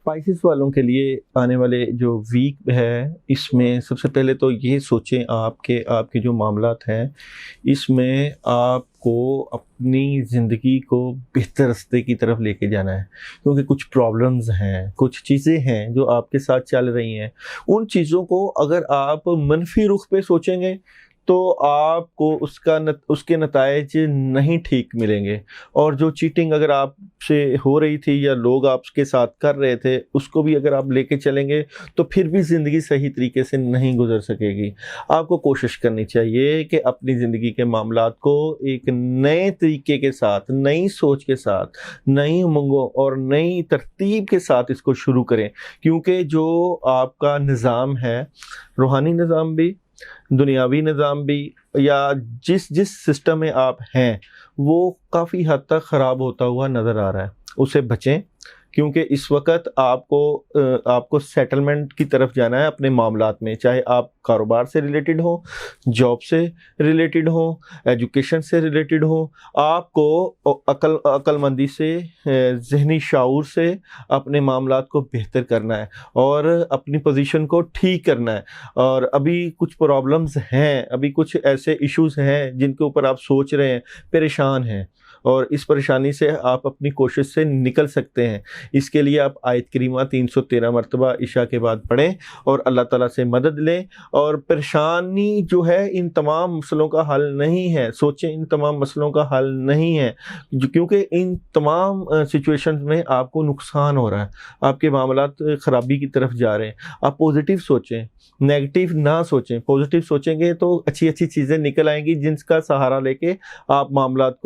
Spices वालों के लिए आने वाले जो वीक है, इसमें सबसे पहले तो ये सोचें आपके आपके जो मामलात हैं, इसमें आपको अपनी ज़िंदगी को बेहतर रास्ते की तरफ लेके जाना है। क्योंकि कुछ प्रॉब्लम्स हैं, कुछ चीज़ें हैं जो आपके साथ चल रही हैं। उन चीज़ों को अगर आप मनफ़ी रुख पे सोचेंगे तो आपको उसके नताइज नहीं ठीक मिलेंगे। और जो चीटिंग अगर आपसे हो रही थी या लोग आपके साथ कर रहे थे, उसको भी अगर आप लेके चलेंगे तो फिर भी ज़िंदगी सही तरीके से नहीं गुजर सकेगी। आपको कोशिश करनी चाहिए कि अपनी ज़िंदगी के मामलात को एक नए तरीके के साथ, नई सोच के साथ, नई उमंगों और नई तरतीब के साथ इसको शुरू करें। क्योंकि जो आपका निज़ाम है, रूहानी निज़ाम भी, दुनियावी निज़ाम भी, या जिस जिस सिस्टम में आप हैं, वो काफ़ी हद तक ख़राब होता हुआ नज़र आ रहा है। उससे बचें, क्योंकि इस वक्त आपको सेटलमेंट की तरफ जाना है अपने मामलात में, चाहे आप कारोबार से रिलेटेड हो, जॉब से रिलेटेड हो, एजुकेशन से रिलेटेड हो। आपको अक्लमंदी से, ज़हनी शाऊर से अपने मामलात को बेहतर करना है और अपनी पोजीशन को ठीक करना है। और अभी कुछ प्रॉब्लम्स हैं, अभी कुछ ऐसे इश्यूज़ हैं जिनके ऊपर आप सोच रहे हैं, परेशान हैं, और इस परेशानी से आप अपनी कोशिश से निकल सकते हैं। इसके लिए आप आयत करीमा 313 मरतबा इशा के बाद पढ़ें और अल्लाह ताला से मदद लें। और परेशानी जो है इन तमाम मसलों का हल नहीं है, सोचें इन तमाम मसलों का हल नहीं है, क्योंकि इन तमाम सिचुएशंस में आपको नुकसान हो रहा है, आपके मामलात ख़राबी की तरफ जा रहे हैं। आप पॉजिटिव सोचें, नेगेटिव ना सोचें। पॉजिटिव सोचेंगे तो अच्छी अच्छी चीज़ें निकल आएंगी, जिनका सहारा लेके आप मामलात को